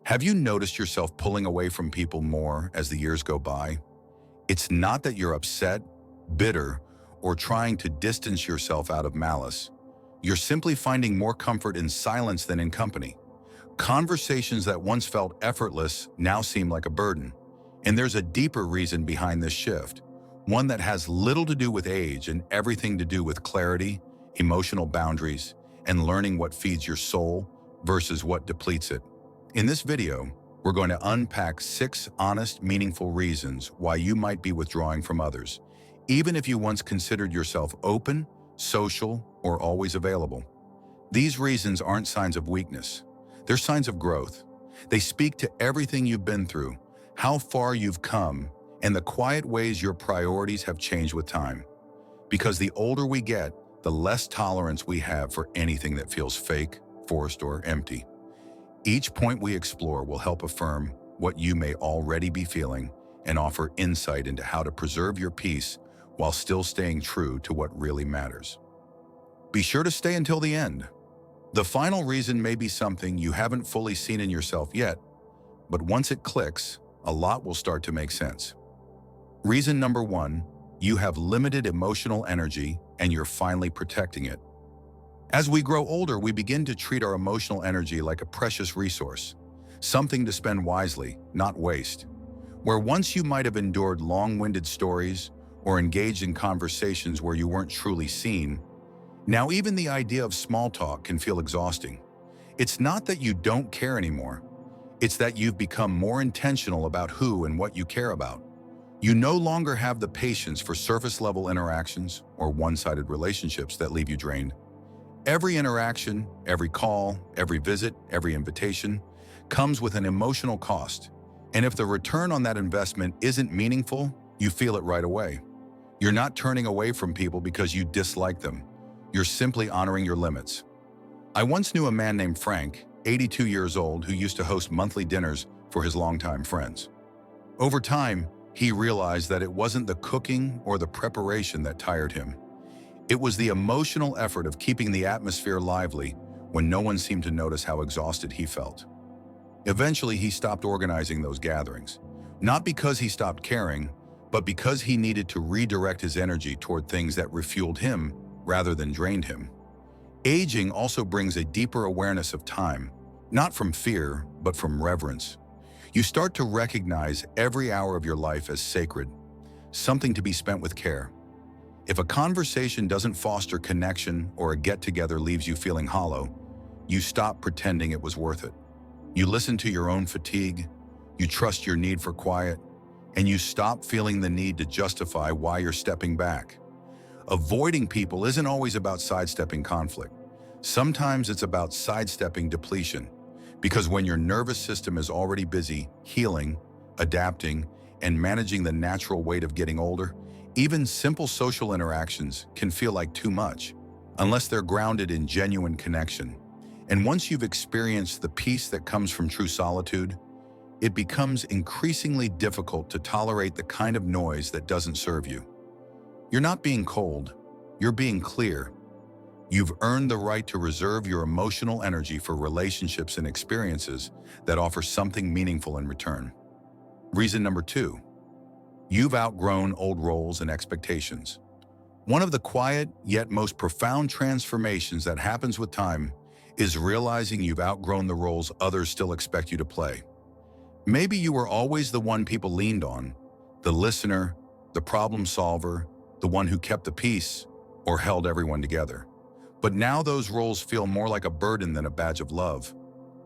Have you noticed yourself pulling away from people more as the years go by? It's not that you're upset, bitter, or trying to distance yourself out of malice. You're simply finding more comfort in silence than in company. Conversations that once felt effortless now seem like a burden. And there's a deeper reason behind this shift, one that has little to do with age and everything to do with clarity, emotional boundaries, and learning what feeds your soul versus what depletes it. In this video, we're going to unpack 6 honest, meaningful reasons why you might be withdrawing from others, even if you once considered yourself open, social, or always available. These reasons aren't signs of weakness. They're signs of growth. They speak to everything you've been through, how far you've come, and the quiet ways your priorities have changed with time. Because the older we get, the less tolerance we have for anything that feels fake, forced, or empty. Each point we explore will help affirm what you may already be feeling and offer insight into how to preserve your peace while still staying true to what really matters. Be sure to stay until the end. The final reason may be something you haven't fully seen in yourself yet, but once it clicks, a lot will start to make sense. Reason number 1, you have limited emotional energy and you're finally protecting it. As we grow older, we begin to treat our emotional energy like a precious resource, something to spend wisely, not waste. Where once you might have endured long-winded stories or engaged in conversations where you weren't truly seen, now even the idea of small talk can feel exhausting. It's not that you don't care anymore. It's that you've become more intentional about who and what you care about. You no longer have the patience for surface-level interactions or one-sided relationships that leave you drained. Every interaction, every call, every visit, every invitation comes with an emotional cost. And if the return on that investment isn't meaningful, you feel it right away. You're not turning away from people because you dislike them. You're simply honoring your limits. I once knew a man named Frank, 82 years old, who used to host monthly dinners for his longtime friends. Over time, he realized that it wasn't the cooking or the preparation that tired him. It was the emotional effort of keeping the atmosphere lively when no one seemed to notice how exhausted he felt. Eventually, he stopped organizing those gatherings, not because he stopped caring, but because he needed to redirect his energy toward things that refueled him rather than drained him. Aging also brings a deeper awareness of time, not from fear, but from reverence. You start to recognize every hour of your life as sacred, something to be spent with care. If a conversation doesn't foster connection or a get-together leaves you feeling hollow, you stop pretending it was worth it. You listen to your own fatigue, you trust your need for quiet, and you stop feeling the need to justify why you're stepping back. Avoiding people isn't always about sidestepping conflict. Sometimes it's about sidestepping depletion, because when your nervous system is already busy healing, adapting, and managing the natural weight of getting older, even simple social interactions can feel like too much, unless they're grounded in genuine connection. And once you've experienced the peace that comes from true solitude, it becomes increasingly difficult to tolerate the kind of noise that doesn't serve you. You're not being cold, you're being clear. You've earned the right to reserve your emotional energy for relationships and experiences that offer something meaningful in return. Reason number 2. You've outgrown old roles and expectations. One of the quiet yet most profound transformations that happens with time is realizing you've outgrown the roles others still expect you to play. Maybe you were always the one people leaned on, the listener, the problem solver, the one who kept the peace or held everyone together. But now those roles feel more like a burden than a badge of love.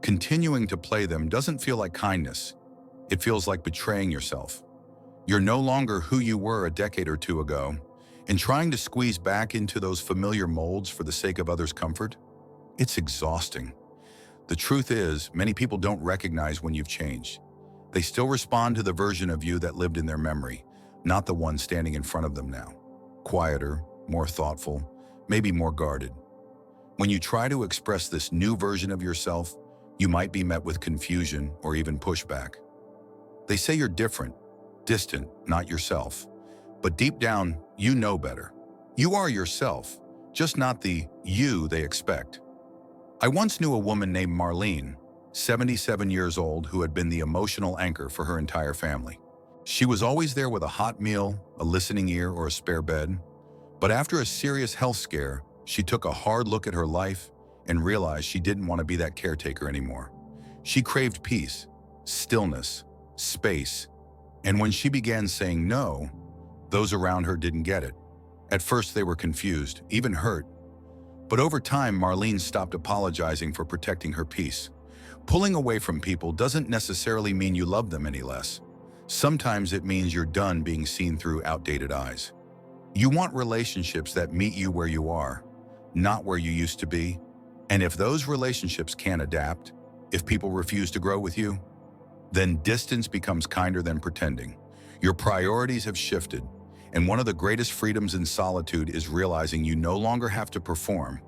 Continuing to play them doesn't feel like kindness. It feels like betraying yourself. You're no longer who you were a decade or two ago, and trying to squeeze back into those familiar molds for the sake of others' comfort, it's exhausting. The truth is, many people don't recognize when you've changed. They still respond to the version of you that lived in their memory, not the one standing in front of them now. Quieter, more thoughtful, maybe more guarded. When you try to express this new version of yourself, you might be met with confusion or even pushback. They say you're different, distant, not yourself. But deep down, you know better. You are yourself, just not the you they expect. I once knew a woman named Marlene, 77 years old, who had been the emotional anchor for her entire family. She was always there with a hot meal, a listening ear, or a spare bed. But after a serious health scare, she took a hard look at her life and realized she didn't want to be that caretaker anymore. She craved peace, stillness, space, and when she began saying no, those around her didn't get it. At first they were confused, even hurt. But over time, Marlene stopped apologizing for protecting her peace. Pulling away from people doesn't necessarily mean you love them any less. Sometimes it means you're done being seen through outdated eyes. You want relationships that meet you where you are, not where you used to be. And if those relationships can't adapt, if people refuse to grow with you, then distance becomes kinder than pretending. Your priorities have shifted, and one of the greatest freedoms in solitude is realizing you no longer have to perform.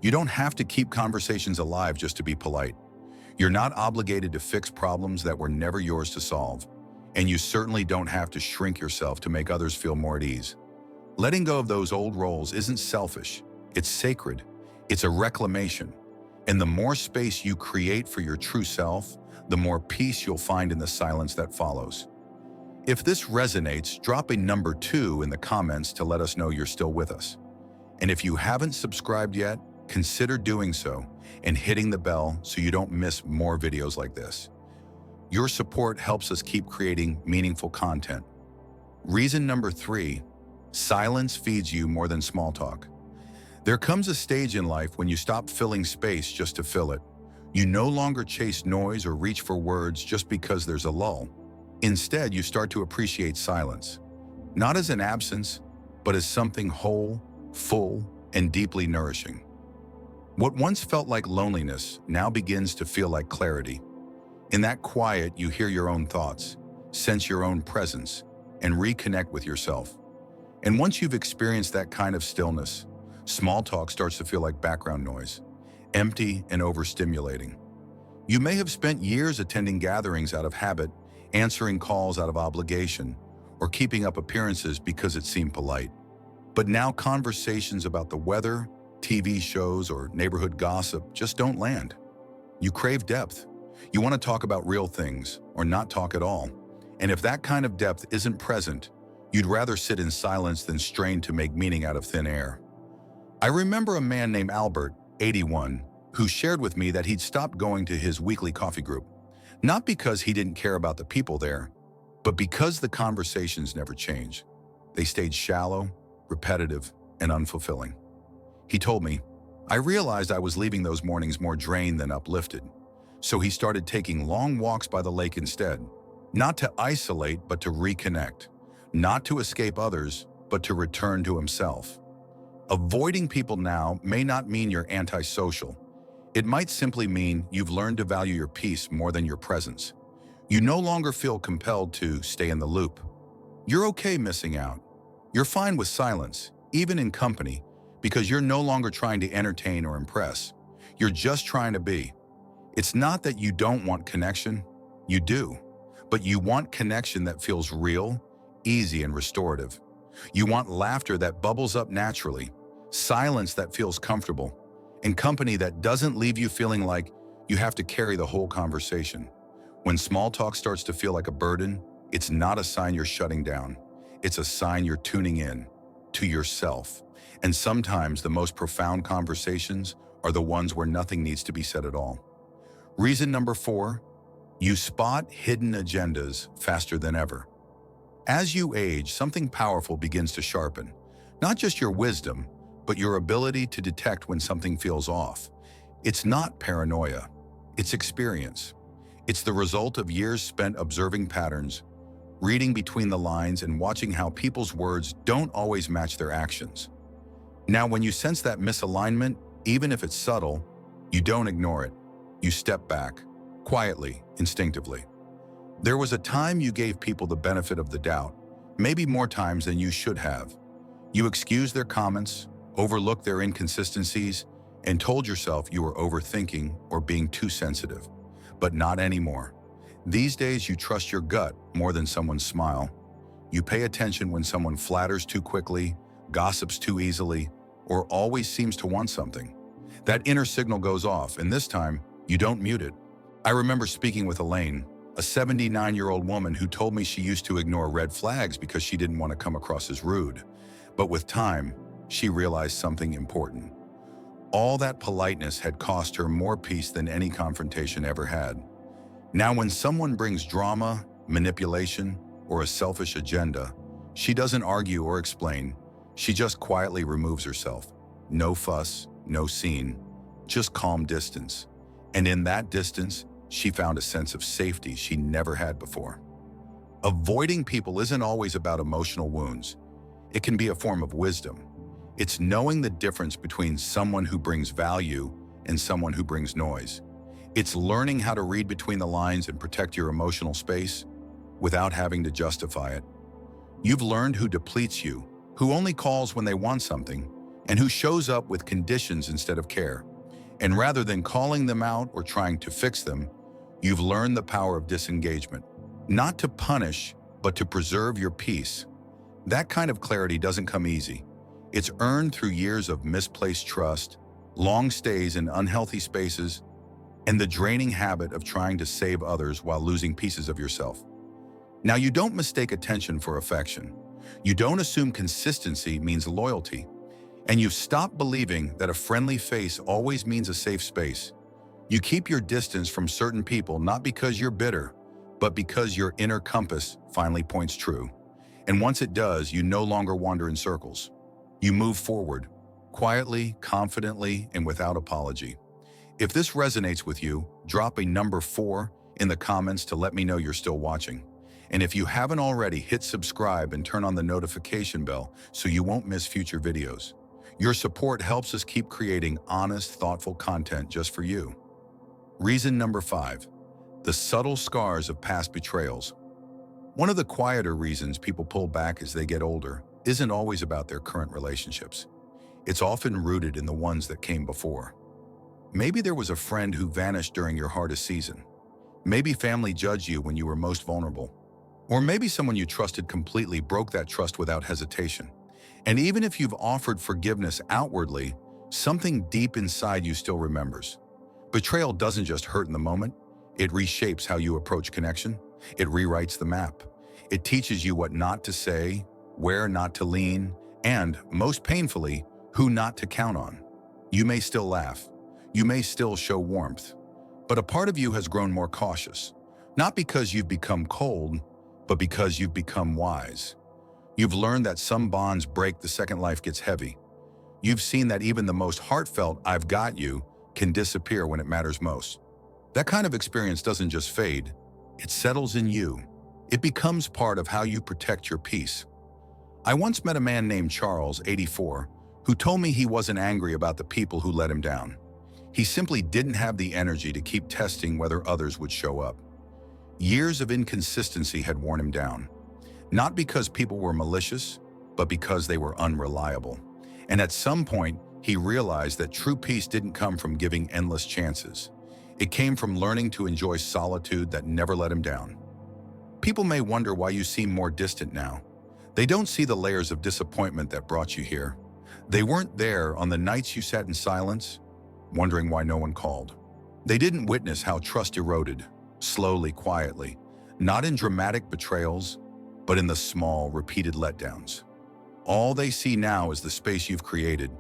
You don't have to keep conversations alive just to be polite. You're not obligated to fix problems that were never yours to solve, and you certainly don't have to shrink yourself to make others feel more at ease. Letting go of those old roles isn't selfish, it's sacred. It's a reclamation. And the more space you create for your true self, the more peace you'll find in the silence that follows. If this resonates, drop a number 2 in the comments to let us know you're still with us. And if you haven't subscribed yet, consider doing so and hitting the bell so you don't miss more videos like this. Your support helps us keep creating meaningful content. Reason number 3, silence feeds you more than small talk. There comes a stage in life when you stop filling space just to fill it. You no longer chase noise or reach for words just because there's a lull. Instead, you start to appreciate silence, not as an absence, but as something whole, full, and deeply nourishing. What once felt like loneliness now begins to feel like clarity. In that quiet, you hear your own thoughts, sense your own presence, and reconnect with yourself. And once you've experienced that kind of stillness, small talk starts to feel like background noise, empty and overstimulating. You may have spent years attending gatherings out of habit, answering calls out of obligation, or keeping up appearances because it seemed polite. But now conversations about the weather, TV shows, or neighborhood gossip just don't land. You crave depth. You want to talk about real things, or not talk at all. And if that kind of depth isn't present, you'd rather sit in silence than strain to make meaning out of thin air. I remember a man named Albert, 81, who shared with me that he'd stopped going to his weekly coffee group, not because he didn't care about the people there, but because the conversations never changed. They stayed shallow, repetitive, and unfulfilling. He told me, I realized I was leaving those mornings more drained than uplifted. So he started taking long walks by the lake instead, not to isolate, but to reconnect, not to escape others, but to return to himself. Avoiding people now may not mean you're antisocial. It might simply mean you've learned to value your peace more than your presence. You no longer feel compelled to stay in the loop. You're okay missing out. You're fine with silence, even in company, because you're no longer trying to entertain or impress. You're just trying to be. It's not that you don't want connection. You do. But you want connection that feels real, easy, and restorative. You want laughter that bubbles up naturally, silence that feels comfortable, and company that doesn't leave you feeling like you have to carry the whole conversation. When small talk starts to feel like a burden, it's not a sign you're shutting down. It's a sign you're tuning in to yourself. And sometimes the most profound conversations are the ones where nothing needs to be said at all. Reason number 4, you spot hidden agendas faster than ever. As you age, something powerful begins to sharpen. Not just your wisdom, but your ability to detect when something feels off. It's not paranoia, it's experience. It's the result of years spent observing patterns, reading between the lines, and watching how people's words don't always match their actions. Now, when you sense that misalignment, even if it's subtle, you don't ignore it. You step back, quietly, instinctively. There was a time you gave people the benefit of the doubt, maybe more times than you should have. You excused their comments, overlooked their inconsistencies, and told yourself you were overthinking or being too sensitive. But not anymore. These days, you trust your gut more than someone's smile. You pay attention when someone flatters too quickly, gossips too easily, or always seems to want something. That inner signal goes off, and this time, you don't mute it. I remember speaking with Elaine, a 79-year-old woman who told me she used to ignore red flags because she didn't want to come across as rude. But with time, she realized something important. All that politeness had cost her more peace than any confrontation ever had. Now, when someone brings drama, manipulation, or a selfish agenda, she doesn't argue or explain. She just quietly removes herself. No fuss, no scene, just calm distance. And in that distance, she found a sense of safety she never had before. Avoiding people isn't always about emotional wounds. It can be a form of wisdom. It's knowing the difference between someone who brings value and someone who brings noise. It's learning how to read between the lines and protect your emotional space without having to justify it. You've learned who depletes you, who only calls when they want something, and who shows up with conditions instead of care. And rather than calling them out or trying to fix them, you've learned the power of disengagement, not to punish, but to preserve your peace. That kind of clarity doesn't come easy. It's earned through years of misplaced trust, long stays in unhealthy spaces, and the draining habit of trying to save others while losing pieces of yourself. Now, you don't mistake attention for affection. You don't assume consistency means loyalty. And you've stopped believing that a friendly face always means a safe space. You keep your distance from certain people not because you're bitter, but because your inner compass finally points true. And once it does, you no longer wander in circles. You move forward, quietly, confidently, and without apology. If this resonates with you, drop a number 4 in the comments to let me know you're still watching. And if you haven't already, hit subscribe and turn on the notification bell so you won't miss future videos. Your support helps us keep creating honest, thoughtful content just for you. Reason number 5, the subtle scars of past betrayals. One of the quieter reasons people pull back as they get older isn't always about their current relationships. It's often rooted in the ones that came before. Maybe there was a friend who vanished during your hardest season. Maybe family judged you when you were most vulnerable. Or maybe someone you trusted completely broke that trust without hesitation. And even if you've offered forgiveness outwardly, something deep inside you still remembers. Betrayal doesn't just hurt in the moment, it reshapes how you approach connection. It rewrites the map. It teaches you what not to say, where not to lean, and, most painfully, who not to count on. You may still laugh. You may still show warmth. But a part of you has grown more cautious. Not because you've become cold, but because you've become wise. You've learned that some bonds break the second life gets heavy. You've seen that even the most heartfelt "I've got you" can disappear when it matters most. That kind of experience doesn't just fade, it settles in you. It becomes part of how you protect your peace. I once met a man named Charles, 84, who told me he wasn't angry about the people who let him down. He simply didn't have the energy to keep testing whether others would show up. Years of inconsistency had worn him down. Not because people were malicious, but because they were unreliable. And at some point, he realized that true peace didn't come from giving endless chances. It came from learning to enjoy solitude that never let him down. People may wonder why you seem more distant now. They don't see the layers of disappointment that brought you here. They weren't there on the nights you sat in silence, wondering why no one called. They didn't witness how trust eroded, slowly, quietly, not in dramatic betrayals, but in the small, repeated letdowns. All they see now is the space you've created,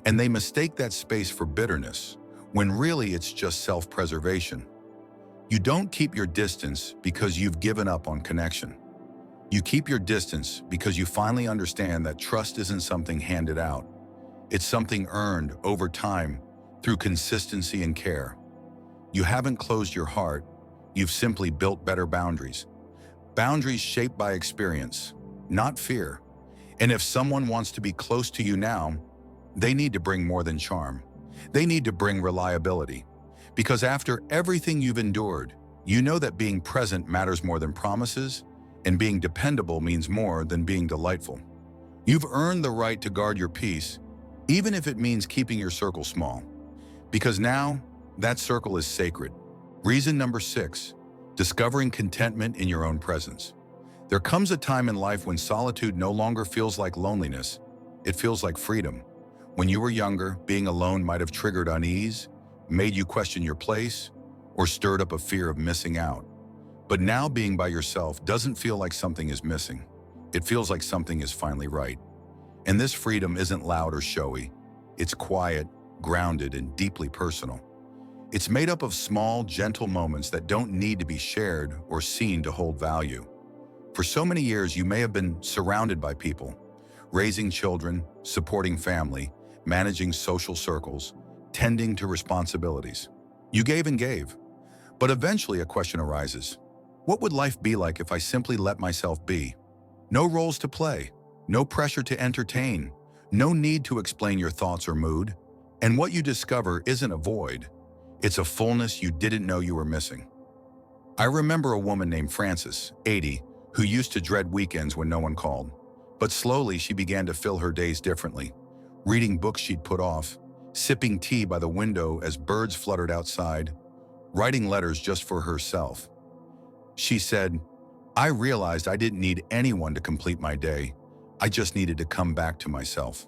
and they mistake that space for bitterness, when really it's just self-preservation. You don't keep your distance because you've given up on connection. You keep your distance because you finally understand that trust isn't something handed out. It's something earned over time through consistency and care. You haven't closed your heart, you've simply built better boundaries. Boundaries shaped by experience, not fear. And if someone wants to be close to you now, they need to bring more than charm. They need to bring reliability. Because after everything you've endured, you know that being present matters more than promises, and being dependable means more than being delightful. You've earned the right to guard your peace, even if it means keeping your circle small. Because now, that circle is sacred. Reason number 6, discovering contentment in your own presence. There comes a time in life when solitude no longer feels like loneliness, it feels like freedom. When you were younger, being alone might have triggered unease, made you question your place, or stirred up a fear of missing out. But now being by yourself doesn't feel like something is missing. It feels like something is finally right. And this freedom isn't loud or showy. It's quiet, grounded, and deeply personal. It's made up of small, gentle moments that don't need to be shared or seen to hold value. For so many years, you may have been surrounded by people, raising children, supporting family, managing social circles, tending to responsibilities. You gave and gave. But eventually a question arises. What would life be like if I simply let myself be? No roles to play, no pressure to entertain, no need to explain your thoughts or mood. And what you discover isn't a void. It's a fullness you didn't know you were missing. I remember a woman named Frances, 80, who used to dread weekends when no one called. But slowly she began to fill her days differently, reading books she'd put off, sipping tea by the window as birds fluttered outside, writing letters just for herself. She said, "I realized I didn't need anyone to complete my day. I just needed to come back to myself."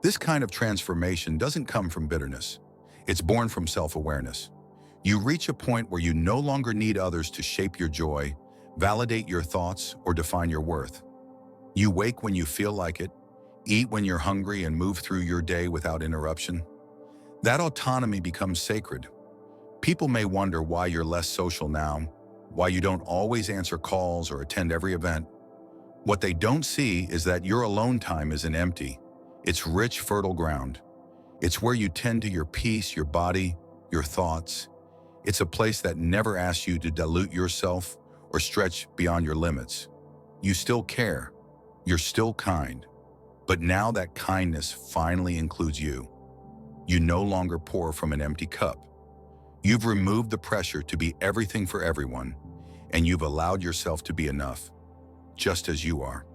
This kind of transformation doesn't come from bitterness. It's born from self-awareness. You reach a point where you no longer need others to shape your joy, validate your thoughts, or define your worth. You wake when you feel like it, eat when you're hungry, and move through your day without interruption. That autonomy becomes sacred. People may wonder why you're less social now, why you don't always answer calls or attend every event. What they don't see is that your alone time isn't empty. It's rich, fertile ground. It's where you tend to your peace, your body, your thoughts. It's a place that never asks you to dilute yourself or stretch beyond your limits. You still care. You're still kind. But now that kindness finally includes you. You no longer pour from an empty cup. You've removed the pressure to be everything for everyone, and you've allowed yourself to be enough, just as you are.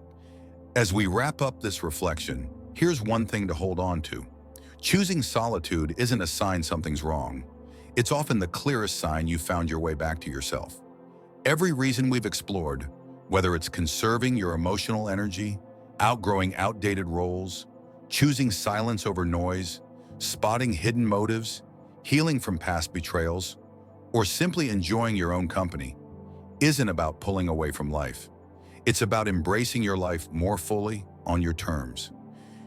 As we wrap up this reflection, here's one thing to hold on to. Choosing solitude isn't a sign something's wrong. It's often the clearest sign you found your way back to yourself. Every reason we've explored, whether it's conserving your emotional energy, outgrowing outdated roles, choosing silence over noise, spotting hidden motives, healing from past betrayals, or simply enjoying your own company, isn't about pulling away from life. It's about embracing your life more fully on your terms.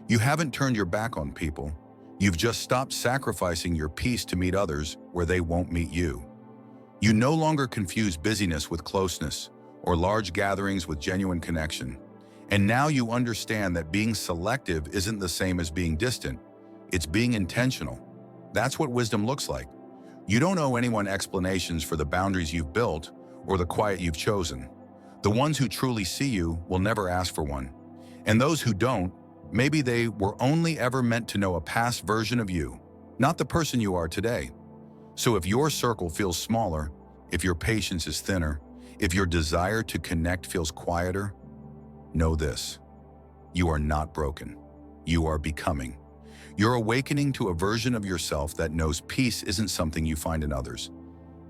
You haven't turned your back on people. You've just stopped sacrificing your peace to meet others where they won't meet you. You no longer confuse busyness with closeness or large gatherings with genuine connection. And now you understand that being selective isn't the same as being distant. It's being intentional. That's what wisdom looks like. You don't owe anyone explanations for the boundaries you've built or the quiet you've chosen. The ones who truly see you will never ask for one. And those who don't, maybe they were only ever meant to know a past version of you, not the person you are today. So if your circle feels smaller, if your patience is thinner, if your desire to connect feels quieter, know this: you are not broken. You are becoming. You're awakening to a version of yourself that knows peace isn't something you find in others.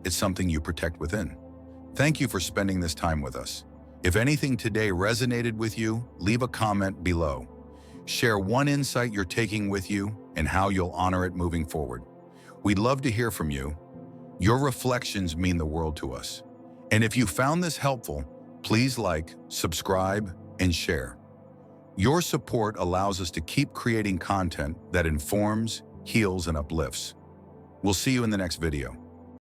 It's something you protect within. Thank you for spending this time with us. If anything today resonated with you, leave a comment below. Share one insight you're taking with you and how you'll honor it moving forward. We'd love to hear from you. Your reflections mean the world to us. And if you found this helpful, please like, subscribe, and share. Your support allows us to keep creating content that informs, heals, and uplifts. We'll see you in the next video.